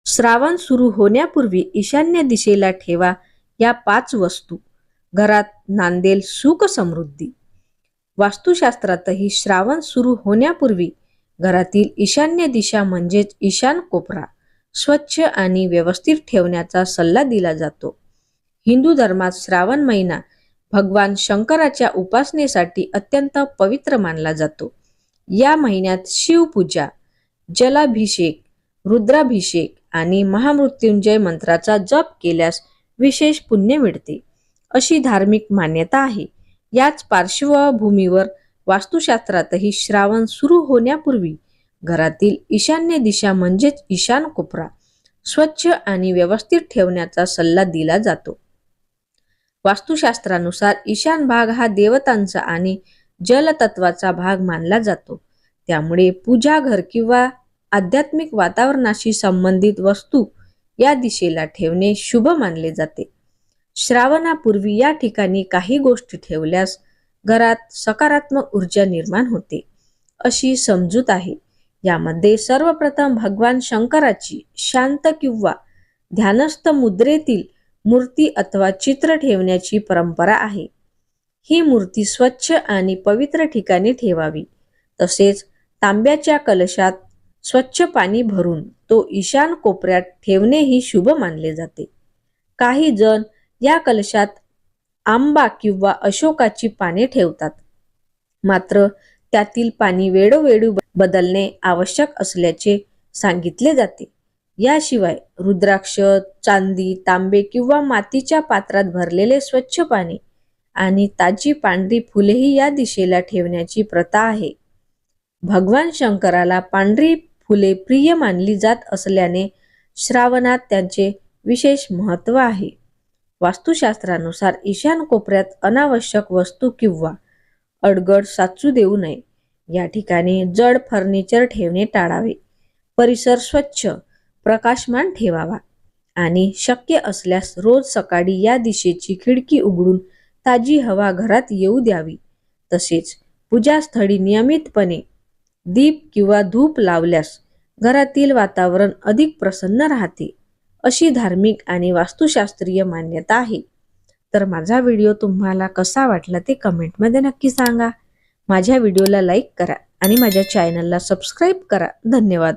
श्रावण सुरू होण्यापूर्वी ईशान्य दिशेला ठेवा या 5 वस्तू. घरात नांदेल सुख समृद्धी. वास्तुशास्त्रातही श्रावण सुरू होण्यापूर्वी घरातील ईशान्य दिशा म्हणजेच ईशान कोपरा स्वच्छ आणि व्यवस्थित ठेवण्याचा सल्ला दिला जातो. हिंदू धर्मात श्रावण महिना भगवान शंकराच्या उपासनेसाठी अत्यंत पवित्र मानला जातो. या महिन्यात शिवपूजा, जलाभिषेक, रुद्राभिषेक आणि महामृत्युंजय मंत्राचा जप केल्यास विशेष पुण्य मिळते, अशी धार्मिक मान्यता आहे. याच पार्श्वभूमीवर वास्तुशास्त्रातही श्रावण सुरू होण्यापूर्वी घरातील ईशान्य दिशा म्हणजेच ईशान कोपरा स्वच्छ आणि व्यवस्थित ठेवण्याचा सल्ला दिला जातो. वास्तुशास्त्रानुसार ईशान भाग हा देवतांचा आणि जलतत्वाचा भाग मानला जातो. त्यामुळे पूजाघर किंवा आध्यात्मिक वातावरणाशी संबंधित वस्तू या दिशेला ठेवणे शुभ मानले जाते. श्रावणापूर्वी या ठिकाणी काही गोष्टी ठेवल्यास घरात सकारात्मक ऊर्जा निर्माण होते, अशी समजूत आहे. यामध्ये सर्वप्रथम भगवान शंकराची शांत किंवा ध्यानस्थ मुद्रेतील मूर्ती अथवा चित्र ठेवण्याची परंपरा आहे. ही मूर्ती स्वच्छ आणि पवित्र ठिकाणी ठेवावी. तसेच तांब्याच्या कलशात स्वच्छ पाणी भरून तो ईशान कोपऱ्यात ठेवणेही शुभ मानले जाते. काही जण या कलशात आंबा किंवा अशोकाची पाने ठेवतात, मात्र त्यातील पाणी वेळोवेळी बदलणे आवश्यक असल्याचे सांगितले जाते. याशिवाय रुद्राक्ष, चांदी, तांबे किंवा मातीच्या पात्रात भरलेले स्वच्छ पाणी आणि ताजी पांढरी फुलेही या दिशेला ठेवण्याची प्रथा आहे. भगवान शंकराला पांढरी फुले प्रिय मानली जात असल्याने श्रावणात त्यांचे विशेष महत्त्व आहे. वास्तुशास्त्रानुसार ईशान कोपऱ्यात अनावश्यक वस्तू किंवा अडगळ साचू देऊ नये. या ठिकाणी जड फर्निचर ठेवणे टाळावे. परिसर स्वच्छ, प्रकाशमान ठेवावा आणि शक्य असल्यास रोज सकाळी या दिशेची खिडकी उघडून ताजी हवा घरात येऊ द्यावी. तसेच पूजास्थळी नियमितपणे दीप किंवा धूप लावल्यास घरातील वातावरण अधिक प्रसन्न राहते, अशी धार्मिक आणि वास्तुशास्त्रीय मान्यता आहे. तर माझा व्हिडिओ तुम्हाला कसा वाटला ते कमेंटमध्ये नक्की सांगा. माझ्या व्हिडिओला लाईक करा आणि माझ्या चॅनलला सबस्क्राईब करा. धन्यवाद.